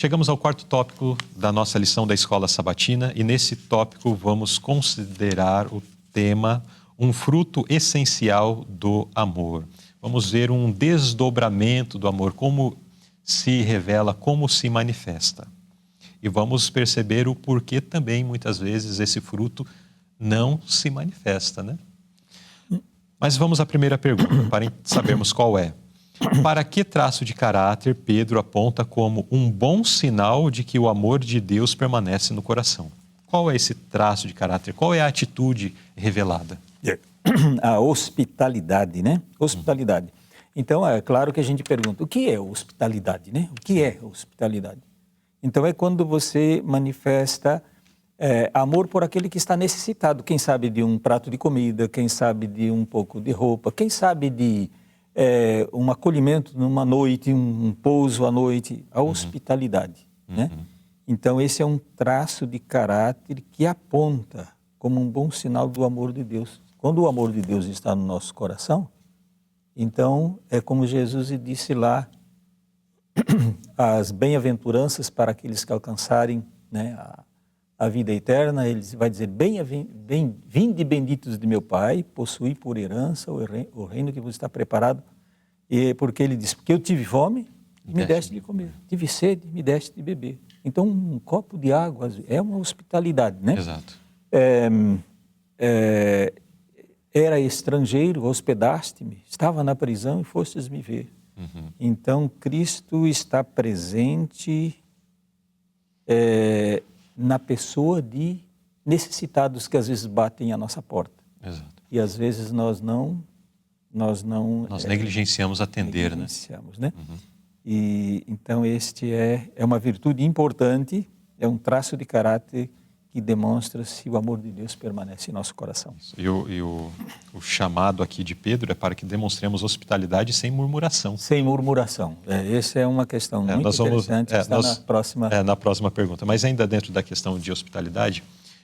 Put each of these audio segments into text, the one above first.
Chegamos ao quarto tópico da nossa lição da Escola Sabatina e nesse tópico vamos considerar o tema um fruto essencial do amor. Vamos ver um desdobramento do amor, como se revela, como se manifesta. E vamos perceber o porquê também, muitas vezes, esse fruto não se manifesta, né? Mas vamos à primeira pergunta, para sabermos qual é. Para que traço de caráter Pedro aponta como um bom sinal de que o amor de Deus permanece no coração? Qual é esse traço de caráter? Qual é a atitude revelada? A hospitalidade, né? Hospitalidade. Então, é claro que a gente pergunta, o que é hospitalidade, né? O que é hospitalidade? Então, é quando você manifesta amor por aquele que está necessitado. Quem sabe de um prato de comida, quem sabe de um pouco de roupa, quem sabe de um acolhimento numa noite, um pouso à noite, a hospitalidade, né? Então, esse é um traço de caráter que aponta como um bom sinal do amor de Deus. Quando o amor de Deus está no nosso coração, então é como Jesus disse lá, as bem-aventuranças para aqueles que alcançarem, né, a vida eterna. Ele vai dizer, vinde benditos de meu Pai, possuí por herança o reino que vos está preparado. E porque ele diz, porque eu tive fome, me deste de comer. Tive sede, me deste de beber. Então, um copo de água é uma hospitalidade, né? Exato. Era estrangeiro, hospedaste-me, estava na prisão e fostes me ver. Então, Cristo está presente na pessoa de necessitados que às vezes batem à nossa porta. Exato. E às vezes nós negligenciamos atender, né? E então este é uma virtude importante, é um traço de caráter que demonstra se o amor de Deus permanece em nosso coração. E o chamado aqui de Pedro é para que demonstremos hospitalidade sem murmuração. Sem murmuração. Essa é uma questão muito interessante, que está na próxima pergunta. Mas ainda dentro da questão de hospitalidade,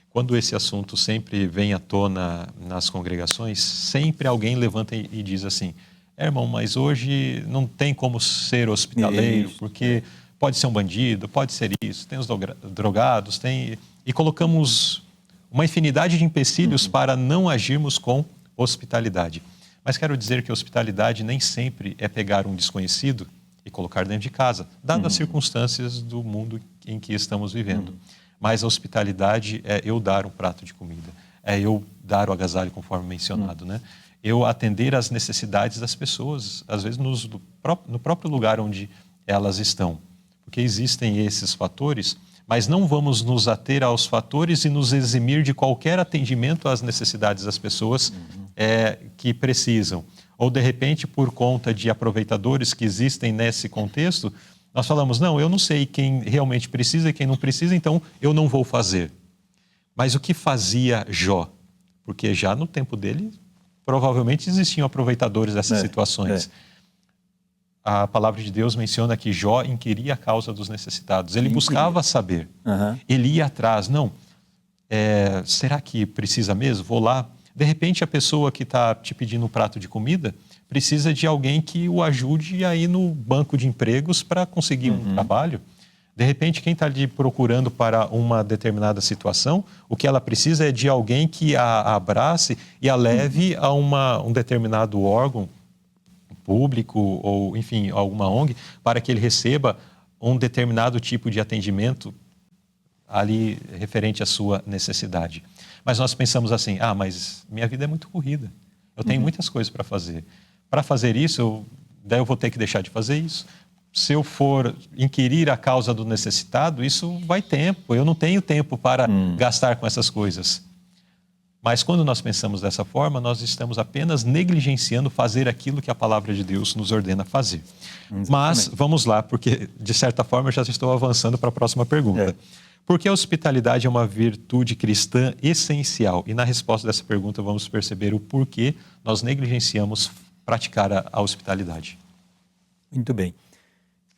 quando esse assunto sempre vem à tona nas congregações, sempre alguém levanta e diz assim, irmão, mas hoje não tem como ser hospitaleiro, porque pode ser um bandido, pode ser isso, tem os drogados, tem... E colocamos uma infinidade de empecilhos para não agirmos com hospitalidade. Mas quero dizer que hospitalidade nem sempre é pegar um desconhecido e colocar dentro de casa, dadas as circunstâncias do mundo em que estamos vivendo. Mas a hospitalidade é eu dar um prato de comida, é eu dar o agasalho, conforme mencionado, né? Eu atender às necessidades das pessoas, às vezes no próprio lugar onde elas estão. Porque existem esses fatores, mas não vamos nos ater aos fatores e nos eximir de qualquer atendimento às necessidades das pessoas que precisam. Ou, de repente, por conta de aproveitadores que existem nesse contexto, nós falamos, não, eu não sei quem realmente precisa e quem não precisa, então eu não vou fazer. Mas o que fazia Jó? Porque já no tempo dele, provavelmente existiam aproveitadores dessas situações. A palavra de Deus menciona que Jó inquiria a causa dos necessitados. Ele buscava saber. Ele ia atrás. Não, será que precisa mesmo? Vou lá. De repente, a pessoa que está te pedindo um prato de comida precisa de alguém que o ajude a ir no banco de empregos para conseguir um trabalho. De repente, quem está lhe procurando para uma determinada situação, o que ela precisa é de alguém que a abrace e a leve a um determinado órgão público ou, enfim, alguma ONG, para que ele receba um determinado tipo de atendimento ali referente à sua necessidade. Mas nós pensamos assim, mas minha vida é muito corrida, eu tenho muitas coisas para fazer. Para fazer isso, daí eu vou ter que deixar de fazer isso. Se eu for inquirir a causa do necessitado, isso vai tempo, eu não tenho tempo para gastar com essas coisas. Mas quando nós pensamos dessa forma, nós estamos apenas negligenciando fazer aquilo que a palavra de Deus nos ordena fazer. Exatamente. Mas vamos lá, porque de certa forma eu já estou avançando para a próxima pergunta. Porque a hospitalidade é uma virtude cristã essencial? E na resposta dessa pergunta vamos perceber o porquê nós negligenciamos praticar a hospitalidade. Muito bem.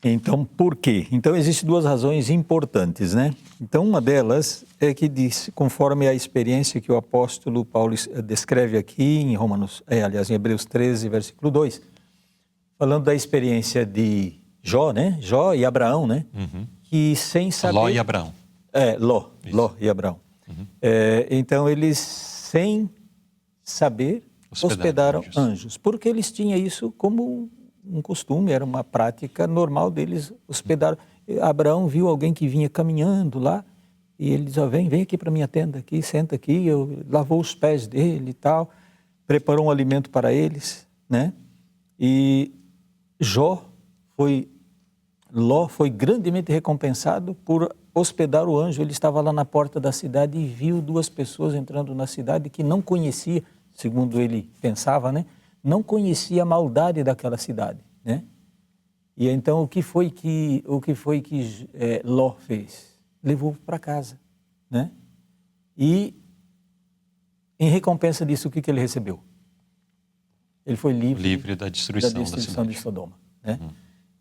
Então, por quê? Então, existem duas razões importantes, né? Então, uma delas é que diz, conforme a experiência que o apóstolo Paulo descreve aqui em em Hebreus 13, versículo 2, falando da experiência de Jó, né? Jó e Abraão, né? que sem saber... Ló e Abraão. Ló e Abraão. Então, eles, sem saber, hospedaram anjos, porque eles tinham isso como um costume, era uma prática normal deles hospedar. Abraão viu alguém que vinha caminhando lá, e ele diz, vem aqui para minha tenda, aqui, senta aqui, lavou os pés dele e tal, preparou um alimento para eles, né? E Ló foi grandemente recompensado por hospedar o anjo. Ele estava lá na porta da cidade e viu duas pessoas entrando na cidade que não conhecia, segundo ele pensava, né? Não conhecia a maldade daquela cidade, né? E então o que foi que Ló fez? Levou para casa, né? E em recompensa disso, o que ele recebeu? Ele foi livre da destruição da cidade. de Sodoma, né?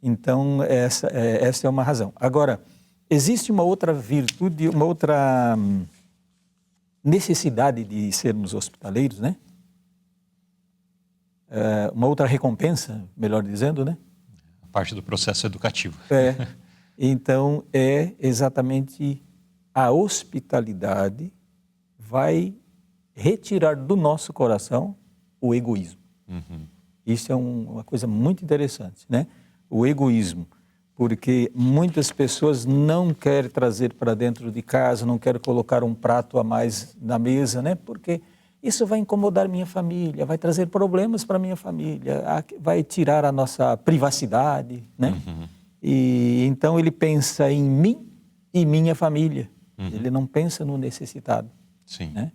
Então essa é uma razão. Agora, existe uma outra virtude, uma outra necessidade de sermos hospitaleiros, né? Uma outra recompensa, melhor dizendo, né? A parte do processo educativo. Então, é exatamente a hospitalidade vai retirar do nosso coração o egoísmo. Isso é uma coisa muito interessante, né? O egoísmo, porque muitas pessoas não querem trazer para dentro de casa, não querem colocar um prato a mais na mesa, né? Porque isso vai incomodar minha família, vai trazer problemas para minha família, vai tirar a nossa privacidade, né? E então ele pensa em mim e minha família. Ele não pensa no necessitado. Sim. Né?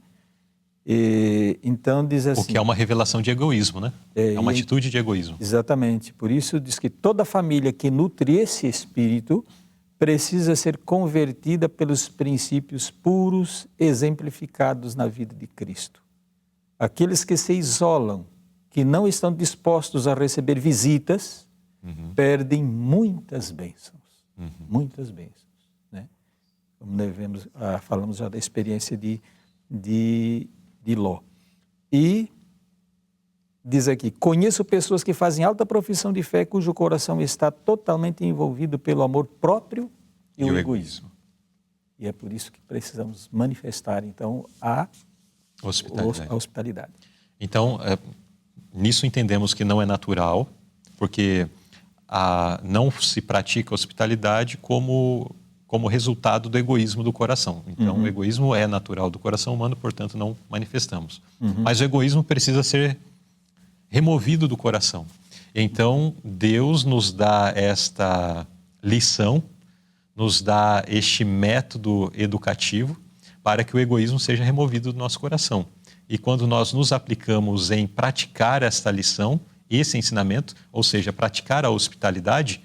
E, então diz assim... O que é uma revelação de egoísmo, né? É uma atitude de egoísmo. Exatamente. Por isso diz que toda família que nutre esse espírito precisa ser convertida pelos princípios puros exemplificados na vida de Cristo. Aqueles que se isolam, que não estão dispostos a receber visitas, perdem muitas bênçãos. Muitas bênçãos. Né? Como falamos já da experiência de Ló. E diz aqui, conheço pessoas que fazem alta profissão de fé cujo coração está totalmente envolvido pelo amor próprio e o egoísmo. E é por isso que precisamos manifestar, então, a hospitalidade. Então, nisso entendemos que não é natural, porque não se pratica hospitalidade como resultado do egoísmo do coração. Então, o egoísmo é natural do coração humano, portanto, não manifestamos. Mas o egoísmo precisa ser removido do coração. Então, Deus nos dá esta lição, nos dá este método educativo para que o egoísmo seja removido do nosso coração. E quando nós nos aplicamos em praticar esta lição, esse ensinamento, ou seja, praticar a hospitalidade,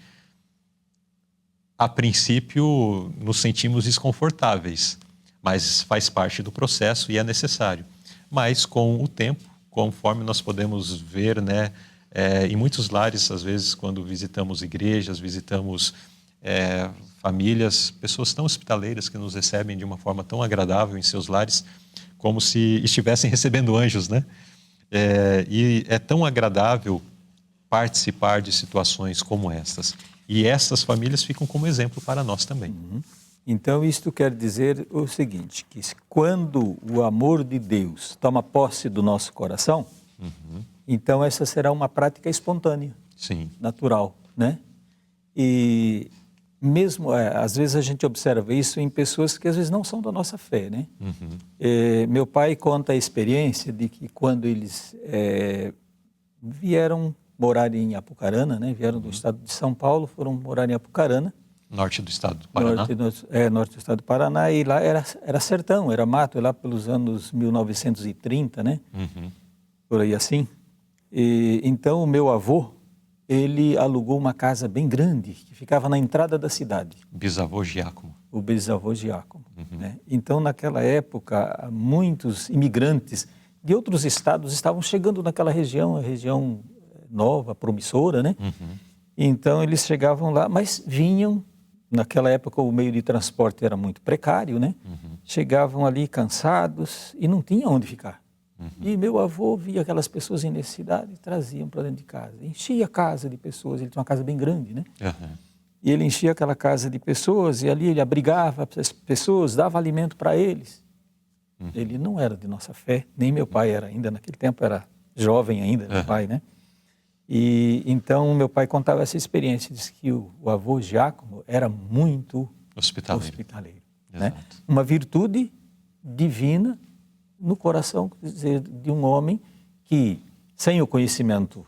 a princípio nos sentimos desconfortáveis, mas faz parte do processo e é necessário. Mas com o tempo, conforme nós podemos ver, né, em muitos lares, às vezes, quando visitamos igrejas, visitamos famílias, pessoas tão hospitaleiras que nos recebem de uma forma tão agradável em seus lares, como se estivessem recebendo anjos, né? E é tão agradável participar de situações como estas. E essas famílias ficam como exemplo para nós também. Então, isto quer dizer o seguinte, que quando o amor de Deus toma posse do nosso coração, então essa será uma prática espontânea, sim, natural, né? E mesmo, às vezes a gente observa isso em pessoas que às vezes não são da nossa fé, né? Meu pai conta a experiência de que quando eles vieram morar em Apucarana, né? Vieram do estado de São Paulo, foram morar em Apucarana. Norte do estado do Paraná. Norte do estado do Paraná, e lá era sertão, era mato, lá pelos anos 1930, né? Por aí assim. E, então o meu avô, ele alugou uma casa bem grande, que ficava na entrada da cidade. Bisavô Giacomo. O bisavô Giacomo. Né? Então, naquela época, muitos imigrantes de outros estados estavam chegando naquela região, a região nova, promissora, né? Então, eles chegavam lá, mas vinham, naquela época o meio de transporte era muito precário, né? Chegavam ali cansados e não tinham onde ficar. E meu avô via aquelas pessoas em necessidade e traziam para dentro de casa. Enchia a casa de pessoas, ele tinha uma casa bem grande, né? E ele enchia aquela casa de pessoas e ali ele abrigava as pessoas, dava alimento para eles. Ele não era de nossa fé, nem meu pai era ainda, naquele tempo era jovem ainda, meu pai, né? E então meu pai contava essa experiência, disse que o avô Giacomo era muito hospitaleiro, né? Uma virtude divina no coração, quer dizer, de um homem que, sem o conhecimento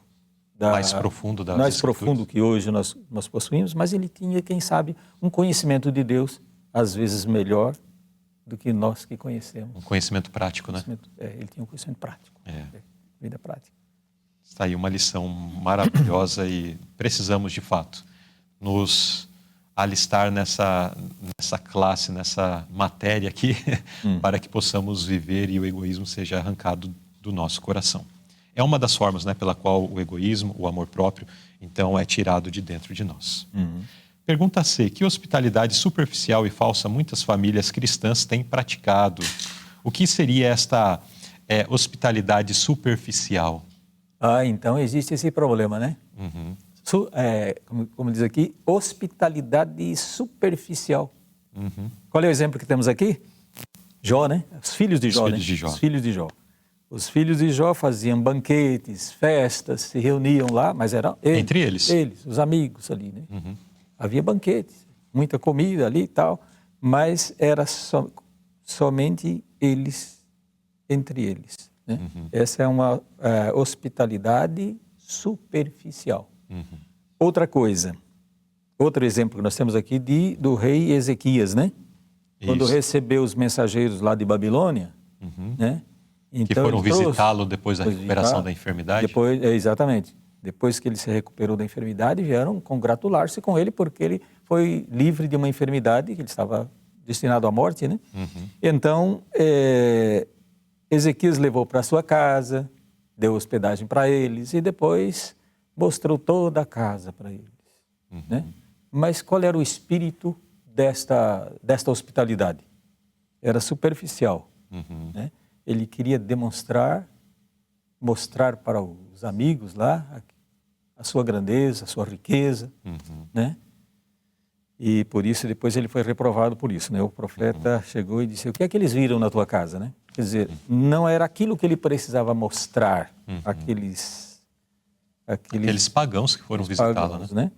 mais profundo das mais Escrituras, profundo que hoje nós possuímos, mas ele tinha, quem sabe, um conhecimento de Deus, às vezes melhor do que nós que conhecemos. Um conhecimento prático, né? Ele tinha um conhecimento prático, vida prática. Está aí uma lição maravilhosa e precisamos, de fato, nos alistar nessa classe, nessa matéria aqui, para que possamos viver e o egoísmo seja arrancado do nosso coração. É uma das formas, né, pela qual o egoísmo, o amor próprio, então é tirado de dentro de nós. Pergunta C. Que hospitalidade superficial e falsa muitas famílias cristãs têm praticado? O que seria esta hospitalidade superficial? Então existe esse problema, né? Como diz aqui, hospitalidade superficial. Qual é o exemplo que temos aqui? Jó, né? Os filhos de Jó, né? Os filhos de Jó. Os filhos de Jó faziam banquetes, festas, se reuniam lá, mas eram eles. Entre eles? Eles, os amigos ali, né? Havia banquetes, muita comida ali e tal, mas era somente eles, entre eles, né? Essa é uma hospitalidade superficial. Outra coisa, outro exemplo que nós temos aqui do rei Ezequias, né? Quando recebeu os mensageiros lá de Babilônia, né? Então, que foram visitá-lo depois da recuperação da enfermidade? Exatamente. Depois que ele se recuperou da enfermidade, vieram congratular-se com ele, porque ele foi livre de uma enfermidade, que ele estava destinado à morte, né? Então, Ezequias levou para sua casa, deu hospedagem para eles e depois mostrou toda a casa para eles, né? Mas qual era o espírito desta hospitalidade? Era superficial, né? Ele queria mostrar para os amigos lá a sua grandeza, a sua riqueza, né? E por isso depois ele foi reprovado por isso, né? O profeta chegou e disse: o que é que eles viram na tua casa, né? Quer dizer, não era aquilo que ele precisava mostrar, aqueles pagãos que foram visitá-lo, né?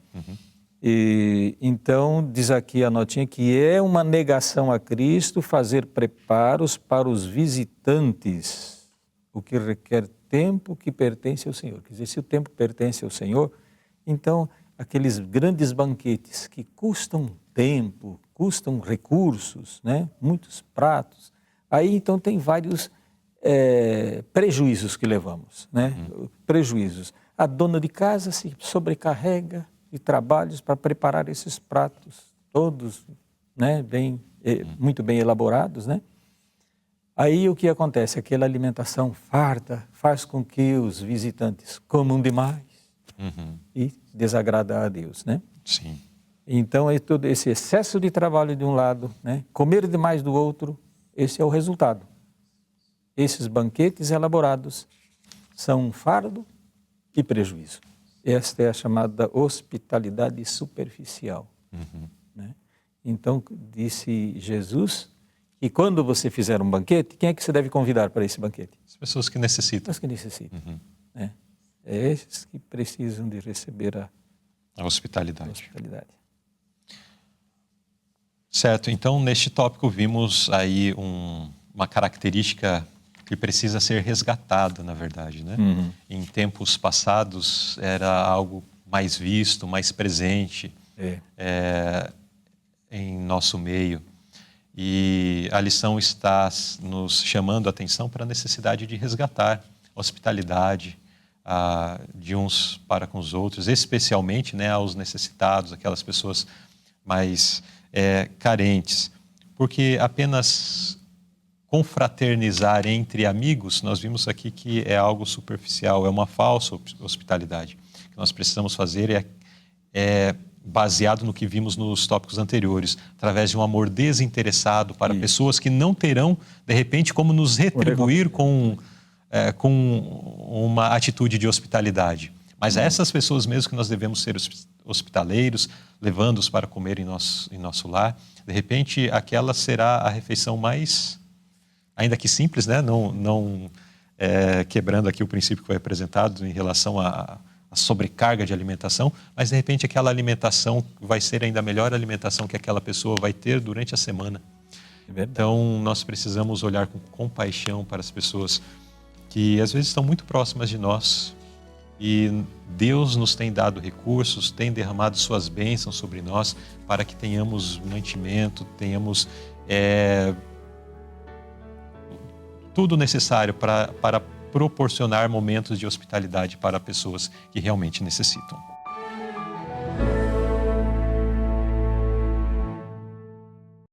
E então diz aqui a notinha que é uma negação a Cristo fazer preparos para os visitantes, o que requer tempo que pertence ao Senhor. Quer dizer, se o tempo pertence ao Senhor, então aqueles grandes banquetes que custam tempo, custam recursos, né? Muitos pratos, aí então tem vários prejuízos que levamos, né? Prejuízos. A dona de casa se sobrecarrega de trabalhos para preparar esses pratos, todos, né, muito bem elaborados, né? Aí o que acontece? Aquela alimentação farta faz com que os visitantes comam demais e desagrada a Deus, né? Sim. Então, todo esse excesso de trabalho de um lado, né, comer demais do outro, esse é o resultado. Esses banquetes elaborados são um fardo e prejuízo. Esta é a chamada hospitalidade superficial, né? Então, disse Jesus que quando você fizer um banquete, quem é que você deve convidar para esse banquete? As pessoas que necessitam. As que necessitam, né? É esses que precisam de receber a hospitalidade. Certo, então neste tópico vimos aí uma característica que precisa ser resgatada, na verdade, né? Em tempos passados era algo mais visto, mais presente em nosso meio. E a lição está nos chamando a atenção para a necessidade de resgatar a hospitalidade de uns para com os outros, especialmente, né, aos necessitados, aquelas pessoas mais carentes. Porque apenas confraternizar entre amigos, nós vimos aqui que é algo superficial, é uma falsa hospitalidade. O que nós precisamos fazer é baseado no que vimos nos tópicos anteriores, através de um amor desinteressado para pessoas que não terão, de repente, como nos retribuir com uma atitude de hospitalidade. Mas a essas pessoas mesmo que nós devemos ser hospitaleiros, levando-os para comer em nosso lar. De repente, aquela será a refeição mais, ainda que simples, né? Não quebrando aqui o princípio que foi apresentado em relação à sobrecarga de alimentação, mas de repente aquela alimentação vai ser ainda a melhor alimentação que aquela pessoa vai ter durante a semana. Então, nós precisamos olhar com compaixão para as pessoas que às vezes estão muito próximas de nós e Deus nos tem dado recursos, tem derramado suas bênçãos sobre nós para que tenhamos mantimento, tenhamos tudo necessário para proporcionar momentos de hospitalidade para pessoas que realmente necessitam.